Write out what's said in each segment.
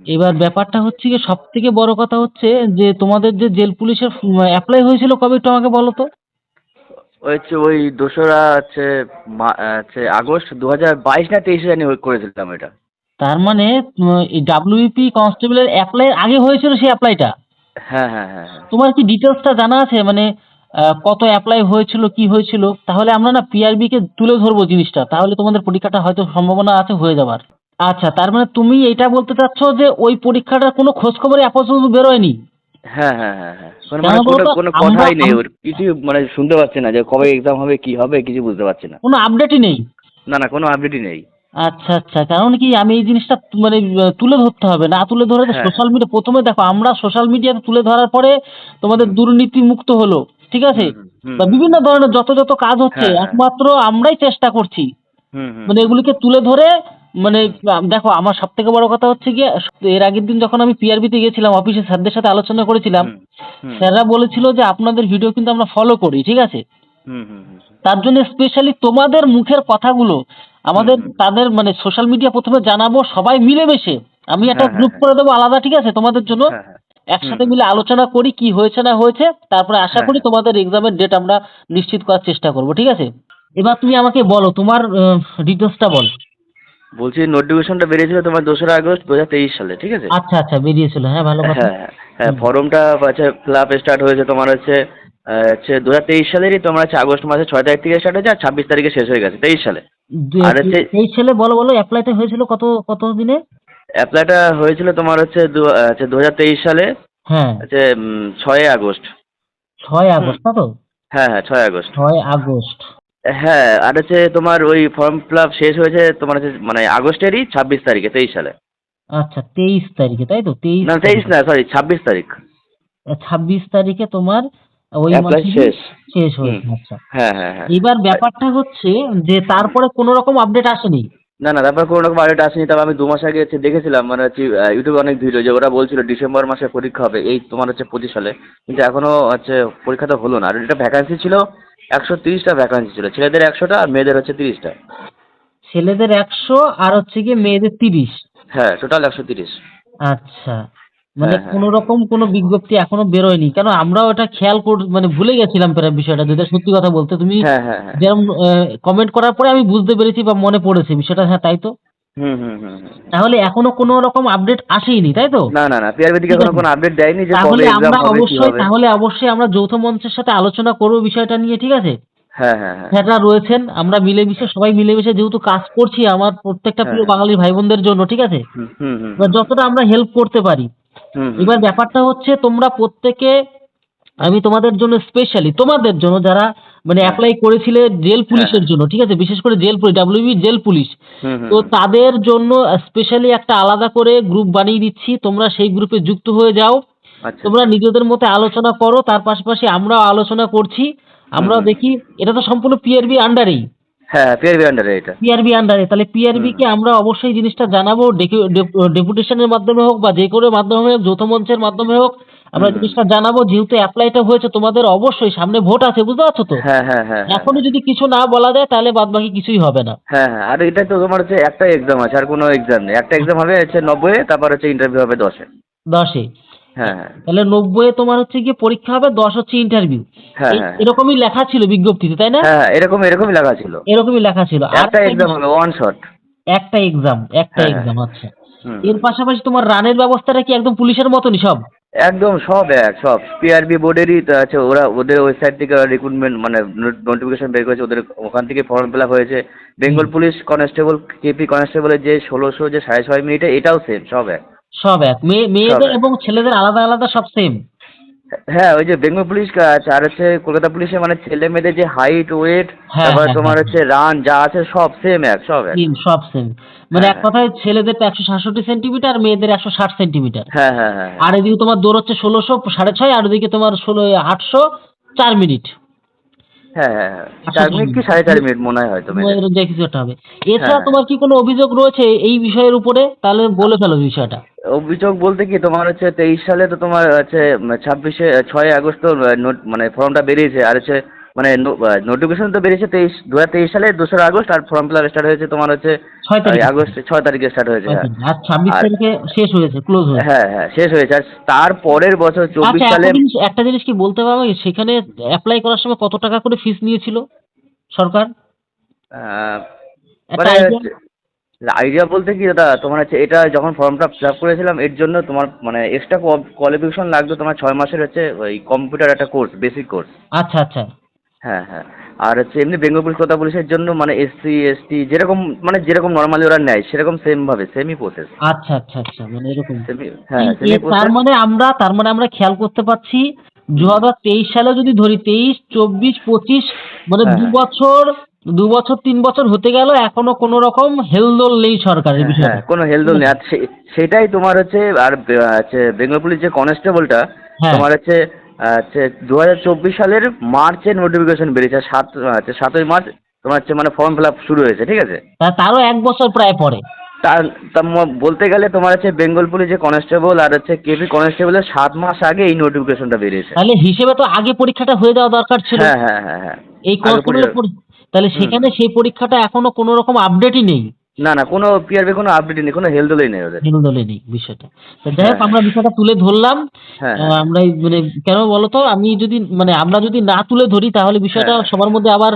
এবার ব্যাপারটা হচ্ছে গিয়ে সবথেকে বড় কথা হচ্ছে যে তোমাদের যে জেল পুলিশের অ্যাপ্লাই হয়েছিল কবে একটু আমাকে বলো তো? ওই 2রা হচ্ছে আগস্ট 2022 না 23 জানি করেছিলাম এটা। তার মানে এই ডাব্লিউপি কনস্টেবলের অ্যাপ্লাই আগে হয়েছিল সেই অ্যাপ্লাইটা? হ্যাঁ, হ্যাঁ, হ্যাঁ, হ্যাঁ। তোমার কি ডিটেলসটা জানা আছে মানে কত অ্যাপ্লাই হয়েছিল কি হয়েছিল? তাহলে আমরা না পিআরবি কে তুলে ধরবো জিনিসটা, তাহলে তোমাদের পরীক্ষাটা হয়তো সম্ভাবনা আছে হয়ে যাবার। আচ্ছা, তার মানে তুমি এটা বলতে চাচ্ছ যে ওই পরীক্ষাটার কোনো খোঁজ খবরই আপাতত বেরোয়নি? হ্যাঁ, হ্যাঁ, হ্যাঁ, হ্যাঁ। কেন মানে কোনো বলতো? কোনো আমরা কথাই নেই ওর। কিছু মানে শুনতে পাচ্ছি না যে কবে এক্সাম হবে, কি হবে কিছু বুঝতে পারছি না। কোনো আপডেটই নেই? না, না, কোনো আপডেটই নেই। আচ্ছা আচ্ছা, কারণ কি আমি এই জিনিসটা মানে তুলে ধরতে হবে, না তুলে ধরে তো হ্যাঁ, সোশ্যাল হ্যাঁ। মিডিয়া প্রথমে দেখো আমরা সোশ্যাল মিডিয়াতে তুলে ধরার পরে তোমাদের হুম, দুর্নীতি মুক্ত হলো, ঠিক আছে? হুম, হুম, হুম, বা হুম, বিভিন্ন হুম। ধরনের যত যত কাজ হচ্ছে হ্যাঁ, হ্যাঁ। একমাত্র আমরাই চেষ্টা করছি হুম, হুম, মানে হুম, এগুলিকে তুলে ধরে মানে হুম, দেখো আমার সব থেকে বড় কথা হচ্ছে গিয়ে এর আগের দিন যখন আমি পিআরবিতে গেছিলাম অফিসে স্যারদের সাথে আলোচনা করেছিলাম, হুম, হুম, স্যাররা বলেছিল যে আপনাদের ভিডিও কিন্তু আমরা ফলো করি, ঠিক আছে? হুম, হুম, হুম, তার জন্য স্পেশালি তোমাদের মুখের কথাগুলো হুম, আমাদের হুম। তাদের মানে সোশ্যাল মিডিয়া প্রথমে জানাবো সবাই মিলেমিশে। আমি একটা হ্যাঁ, হ্যাঁ, গ্রুপ হ্যাঁ। করে দেবো আলাদা, ঠিক আছে, তোমাদের জন্য। হ্যাঁ, হ্যাঁ। হুম, একসাথে হুম। মিলে আলোচনা করি কি হয়েছে না হয়েছে, তারপরে আশা হ্যাঁ, করি হ্যাঁ। তোমাদের এক্সামের ডেট আমরা নিশ্চিত করার চেষ্টা করব, ঠিক আছে? এবার তুমি আমাকে বলো তোমার ডিটেলসটা বল। বলছি নোটিফিকেশনটা বেরিয়েছিল তোমার 2রা আগস্ট 2023 সালে, ঠিক আছে? আচ্ছা আচ্ছা, বেরিয়েছিল, হ্যাঁ, ভালো কথা। হ্যাঁ, হ্যাঁ, হ্যাঁ। হুম। ফর্মটা হচ্ছে ফিল আপ স্টার্ট হয়েছে তোমার হচ্ছে 2023 সালেরই তোমার হচ্ছে আগস্ট মাসের 6 তারিখ থেকে স্টার্ট হয়েছে আর 26 তারিখে শেষ হয়ে গেছে 23 সালে। আর হচ্ছে এই ছেলে বলো বলো অ্যাপ্লাইটা হয়েছিল কত কত দিনে? অ্যাপ্লাইটা হয়েছিল তোমার হচ্ছে 2023 সালে হ্যাঁ। হচ্ছে 6 আগস্ট। 6 আগস্ট, হুম। না তো? হ্যাঁ, হ্যাঁ, 6 আগস্ট। 6 আগস্ট। হ্যাঁ, আর হচ্ছে তোমার ওই ফর্ম ফিল আপ শেষ হয়েছে তোমার হচ্ছে মানে আগস্টেরই 26 তারিখে 23 সালে। আচ্ছা, 23 তারিখে, তাই তো? তেইশ না 23 তারিখে না, সরি 26 তারিখ। 26 তারিখে তোমার ওই অ্যাপ্লাই মাসেরই শেষ। শেষ হুম। হয়েছে, আচ্ছা। হ্যাঁ, হ্যাঁ, হ্যাঁ। এবার আর ব্যাপারটা হচ্ছে যে হুম। তারপরে কোনো রকম আপডেট আসেনি? না, না, তারপর কোনো রকম আপডেট আসেনি। তবে আমি 2 মাস আগে হচ্ছে দেখেছিলাম মানে হচ্ছে ইউটিউবে অনেক ভিডিও যে ওরা বলছিল ডিসেম্বর মাসে পরীক্ষা হবে এই তোমার হচ্ছে 25 সালে। কিন্তু এখনো হচ্ছে পরীক্ষা তো হলো না। আর এটা ভ্যাকান্সি ছিল 130টা ভ্যাকান্সি ছিল। ছেলেদের 100টা আর মেয়েদের হচ্ছে 30টা। ছেলেদের 100 আর হচ্ছে গিয়ে মেয়েদের 30? হ্যাঁ, টোটাল 130। আচ্ছা, মানে হ্যাঁ, হ্যাঁ। কোনো রকম কোনো বিজ্ঞপ্তি এখনো বেরোয়নি, কেন আমরাও এটা খেয়াল মানে ভুলে গেছিলাম প্রায় বিষয়টা, যেটা সত্যি কথা বলতে তুমি হ্যাঁ, হ্যাঁ, হ্যাঁ। যেরকম কমেন্ট করার পরে আমি বুঝতে পেরেছি বা মনে পড়েছে বিষয়টা, হ্যাঁ তাই তো। হুম, হুম, হুম, হুম। তাহলে এখনো কোনো রকম আপডেট আসেনি, তাই তো? না, না, না। পিআরবি থেকে ঠিক এখনো আছে, কোনো আপডেট দেয়নি যে কবে তাহলে এক্সাম আমরা হবে, কি অবশ্যই হবে। আমরা যৌথ মঞ্চের সাথে আলোচনা করব বিষয়টা নিয়ে, ঠিক আছে? হ্যাঁ, হ্যাঁ, হ্যাঁ। স্যাররা রয়েছেন, আমরা মিলেমিশে সবাই মিলেমিশে যেহেতু কাজ করছি আমার প্রত্যেকটা হ্যাঁ, প্রিয় হ্যাঁ। বাঙালি ভাই বোনদের জন্য, ঠিক আছে? হুম, হুম, হুম, এবার হুম, হুম। যতটা আমরা হেল্প করতে পারি। হুম, হুম, এবার হুম। ব্যাপারটা হচ্ছে তোমরা প্রত্যেকে, আমি তোমাদের জন্য স্পেশালি তোমাদের জন্য যারা মানে হ্যাঁ, অ্যাপ্লাই করেছিলে জেল হ্যাঁ, পুলিশের হ্যাঁ। জন্য, ঠিক আছে, বিশেষ করে jail police WB jail police, হুম, হুম, তো হুম। তাদের জন্য স্পেশালি একটা আলাদা করে গ্রুপ বানিয়ে দিচ্ছি, তোমরা সেই গ্রুপে যুক্ত হয়ে যাও। আচ্ছা, তোমরা আচ্ছা। নিজেদের মধ্যে আলোচনা করো, তার পাশাপাশি আমরাও আলোচনা করছি। হুম, আমরাও হুম, হুম। দেখি, এটা তো সম্পূর্ণ পিআরবি আন্ডারেই। হ্যাঁ, হ্যাঁ, পিআরবি আন্ডারে এটা। পিআরবি আন্ডারে, তাহলে হুম, পিআরবি কে হুম। আমরা অবশ্যই জিনিসটা জানাবো, ডেপুটেশনের মাধ্যমে হোক বা যে কোনো মাধ্যমে হোক, যৌথ মঞ্চের মাধ্যমে হোক, আমরা হুম, হুম। জিনিসটা জানাবো। যেহেতু অ্যাপ্লাইটা হয়েছে তোমাদের, অবশ্যই সামনে ভোট আছে, বুঝতে পারছো তো? হ্যাঁ, হ্যাঁ, হ্যাঁ, হ্যাঁ, হ্যাঁ। এখনই যদি কিছু না বলা যায় তাহলে বাদ বাকি কিছুই হবে না। হ্যাঁ, হ্যাঁ। আর এটা তো তোমার হচ্ছে একটা এক্সাম আছে, আর কোনো এক্সাম নেই। একটা এক্সাম হবে হচ্ছে 90 এ, তারপর হচ্ছে ইন্টারভিউ হবে 10 এ। 10-এ? হ্যাঁ, হ্যাঁ। তাহলে 90-এ তোমার হচ্ছে গিয়ে পরীক্ষা হবে, 10 হচ্ছে ইন্টারভিউ। হ্যাঁ, এই হ্যাঁ, হ্যাঁ। এরকমই লেখা ছিল বিজ্ঞপ্তিতে, তাই না? হ্যাঁ, হ্যাঁ, এরকমই লেখা ছিল। এরকমই লেখা ছিল। আর একটা এক্সাম হবে, ওয়ান শট। একটা এক্সাম, একটা হ্যাঁ, হ্যাঁ। এক্সাম, আচ্ছা। হুম, এর হুম। পাশাপাশি তোমার রানের ব্যবস্থাটা কি একদম পুলিশের মতনই সব? একদম সব এক, সব। পিআরবি বোর্ডেরই তো আছে, ওরা ওদের ওয়েবসাইট থেকে রিক্রুটমেন্ট মানে নোটিফিকেশন বের করেছে, ওদের ওখান থেকে ফর্ম ফিল আপ হয়েছে। হুম। বেঙ্গল পুলিশ কনস্টেবল, কেপি কনস্টেবলের যে 1600 যে 6.5 মিনিটে, এটাও সেম, সব এক। সব এক, সব মেয়েদের এক। এবং ছেলেদের আলাদা আলাদা সব সেম? হ্যাঁ, ওই যে বেঙ্গল পুলিশ আছে আর হচ্ছে কলকাতা পুলিশে মানে ছেলে মেয়েদের যে হাইট ওয়েট, হ্যাঁ তারপরে হ্যাঁ তোমার হ্যাঁ হচ্ছে রান যা আছে সব সেম এক, সব এক। সেম, সব সেম। মানে হ্যাঁ, এক হ্যাঁ, কথায় ছেলেদেরটা 167 সেন্টিমিটার, মেয়েদের 160 সেন্টিমিটার। হ্যাঁ, হ্যাঁ, হ্যাঁ, হ্যাঁ, আর এদিকে তোমার দৌড় হচ্ছে 1600 6.5, আর ওদিকে তোমার 800 4 মিনিট। হ্যাঁ, হ্যাঁ, হ্যাঁ। 4 মিনিট কি 804 মিনিট 4.5 মিনিট মনে হয় হয়তো মেয়েদের। যে কিছু একটা হবে। হ্যাঁ, এছাড়া হ্যাঁ। তোমার কি কোনো অভিযোগ রয়েছে এই বিষয়ের উপরে? তাহলে বলে ফেলো বিষয়টা। অভিযোগ বলতে কি তোমার হচ্ছে 23 সালে তো তোমার হচ্ছে 26 6 আগস্ট তো নোট মানে ফর্মটা বেরিয়েছে। আর হচ্ছে মানে নোটিফিকেশন তো বেরিয়েছে 2023 সালে 2রা আগস্ট, আর ফর্ম ফিল আপ স্টার্ট হয়েছে তোমার হচ্ছে 6 তারিখে। আগস্ট 6 তারিখে স্টার্ট হয়েছে, হ্যাঁ। আর 26 আর তারিখে শেষ হয়েছে, ক্লোজ হয়েছে। হ্যাঁ হ্যাঁ শেষ হয়েছে, আর তার পরের বছর 24 আচ্ছা, সালে একটা জিনিস কি বলতে পারবে, সেখানে অ্যাপ্লাই করার সময় কত টাকা করে ফিস নিয়েছিল সরকার? আহ, একটা মানে আইডিয়া? আইডিয়া বলতে কি দাদা, তোমার হচ্ছে এটা যখন ফর্মটা ফিল আপ করেছিলাম এর জন্য তোমার মানে এক্সট্রা কোয়ালিফিকেশন লাগতো তোমার 6 মাসের হচ্ছে ওই কম্পিউটার একটা কোর্স, বেসিক কোর্স। আচ্ছা আচ্ছা হ্যাঁ হ্যাঁ। আর হচ্ছে এমনি বেঙ্গল পুলিশ, কথা পুলিশের জন্য মানে এসসি এসটি যেরকম মানে যেরকম নর্মালি ওরা নেয় সেরকম সেমই প্রসেস। আচ্ছা আচ্ছা আচ্ছা, মানে এরকম। হ্যাঁ সেমি তার প্রসেস। মানে আমরা খেয়াল করতে পারছি 2023 সালে যদি ধরি, 23, 24, 25, মানে হ্যাঁ দু হ্যাঁ বছর 3 বছর হতে গেল, এখনো কোনো রকম হেলদোল নেই সরকারের হ্যাঁ হ্যাঁ বিষয়টা। কোনো ঠিক হেলদোল নেই। আছে? আর সেটাই তোমার হচ্ছে, আর হচ্ছে বেঙ্গল পুলিশ যে কনস্টেবলটা হ্যাঁ। তোমার হচ্ছে হচ্ছে 2024 সালের মার্চে নোটিফিকেশন বেরিয়েছে, 7ই মার্চ তোমার হচ্ছে মানে ফর্ম ফিল আপ শুরু হয়েছে, ঠিক আছে। তারও 1 বছর প্রায় পরে। তার বলতে গেলে তোমার হচ্ছে বেঙ্গল পুলিশ যে কনস্টেবল আর হচ্ছে কেপি কনস্টেবলের 7 মাস আগে এই নোটিফিকেশনটা বেরিয়েছে। তাহলে হিসেবে তো আগে পরীক্ষাটা হয়ে যাওয়া দরকার ছিল। হ্যাঁ হ্যাঁ হ্যাঁ হ্যাঁ। এই আগে কনস্টেবলের তাহলে হুম সেখানে হুম। সেই পরীক্ষাটা এখনো কোনো রকম আপডেটই নেই। না না কোনো পিআরবি কোনো আপডেট নেই, কোনো হেলদোলই নেই ওদের। হেলদোলে নেই বিষয়টা। তো যাই হ্যাঁ হোক, হ্যাঁ আমরা বিষয়টা তুলে ধরলাম। হ্যাঁ হ্যাঁ আমরা মানে কেন বলতো, আমি যদি মানে আমরা যদি না তুলে ধরি তাহলে বিষয়টা হ্যাঁ সবার মধ্যে আবার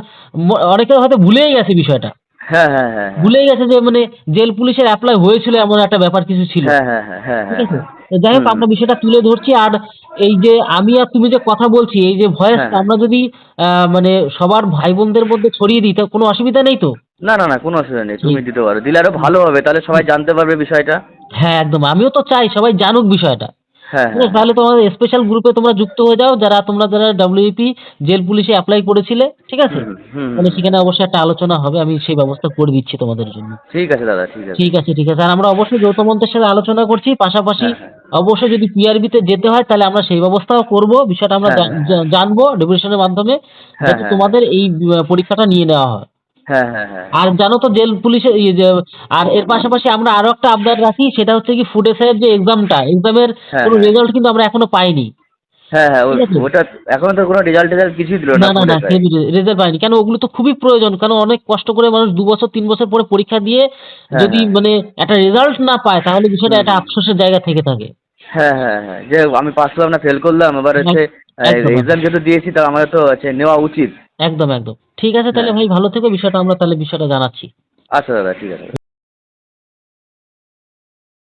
অনেকে হয়তো ভুলেই গেছে বিষয়টা। হ্যাঁ হ্যাঁ হ্যাঁ হ্যাঁ ভুলেই গেছে যে মানে জেল পুলিশের অ্যাপ্লাই হয়েছিল, এমন একটা ব্যাপার কিছু ছিল। হ্যাঁ হ্যাঁ হ্যাঁ হ্যাঁ ঠিক হ্যাঁ আছে? হ্যাঁ তো যাই হোক, হুম হুম আমরা বিষয়টা তুলে ধরছি। আর এই যে আমি আর তুমি যে কথা বলছি, এই যে হ্যাঁ ভয়েসটা হ্যাঁ। আমরা যদি মানে সবার ভাই বোনদের মধ্যে ছড়িয়ে দিই, তা কোনো অসুবিধা নেই তো? না না না কোনো অসুবিধা নেই, তুমি ঠিক। দিতে পারো, দিলে আরো ভালো হবে, তাহলে সবাই জানতে পারবে বিষয়টা। হ্যাঁ, একদম। আমিও তো চাই সবাই জানুক বিষয়টা। হ্যাঁ ঠিক হ্যাঁ আছে? হ্যাঁ তাহলে তোমাদের স্পেশাল গ্রুপে তোমরা যুক্ত হয়ে যাও, যারা WEP জেল পুলিশে এপ্লাই করেছিলে। ঠিক আছে? হুম হুম হুম হুম তাহলে হুম। সেখানে অবশ্যই একটা আলোচনা হবে। আমি সেই ব্যবস্থা করে দিচ্ছি তোমাদের জন্য। ঠিক আছে দাদা, ঠিক আছে। ঠিক আছে, ঠিক আছে। আর আমরা অবশ্যই যৌথ মঞ্চের সাথে আলোচনা করছি। পাশাপাশি হ্যাঁ হ্যাঁ অবশ্যই যদি PRB তে যেতে হয় তাহলে আমরা সেই ব্যবস্থাও করব। বিষয়টা আমরা হ্যাঁ হ্যাঁ হ্যাঁ জানবো ডেপুটেশনের মাধ্যমে, হ্যাঁ যাতে হ্যাঁ তোমাদের এই পরীক্ষাটা নিয়ে নেওয়া হয়। হ্যাঁ হ্যাঁ হ্যাঁ আর জানো তো জেল পুলিশের আর এর পাশাপাশি আমরা আরো একটা আবদার রাখি, সেটা হচ্ছে কি ফুড এসআই এর যে এক্সামের হ্যাঁ কোনো হ্যাঁ রেজাল্ট কিন্তু আমরা এখনো পাইনি। হ্যাঁ হ্যাঁ ঠিক আছে? ওটা এখনো তো কোনো রেজাল্ট টেজাল্ট কিছুই দিল না না, না, ফুড না, এসআই। কেউ রেজাল্ট পায়নি। কেন, ওগুলো তো খুবই প্রয়োজন। কারণ অনেক কষ্ট করে মানুষ 2 বছর 3 বছর পরে পরীক্ষা দিয়ে হ্যাঁ যদি হ্যাঁ মানে একটা রেজাল্ট না পায়, তাহলে বিষয়টা হুম একটা হুম আফসোসের জায়গা থেকে থাকে। হ্যাঁ হ্যাঁ হ্যাঁ যে আমি পাস করলাম না ফেল করলাম, এবার হচ্ছে এক- একদম, এক্সাম একদম, যেহেতু দিয়েছি তা আমাদের তো হচ্ছে নেওয়া উচিত। একদম, একদম। ঠিক আছে, তাহলে হ্যাঁ ভাই ভালো থেকো। বিষয়টা আমরা তাহলে বিষয়টা জানাচ্ছি। আচ্ছা দাদা, ঠিক আছে।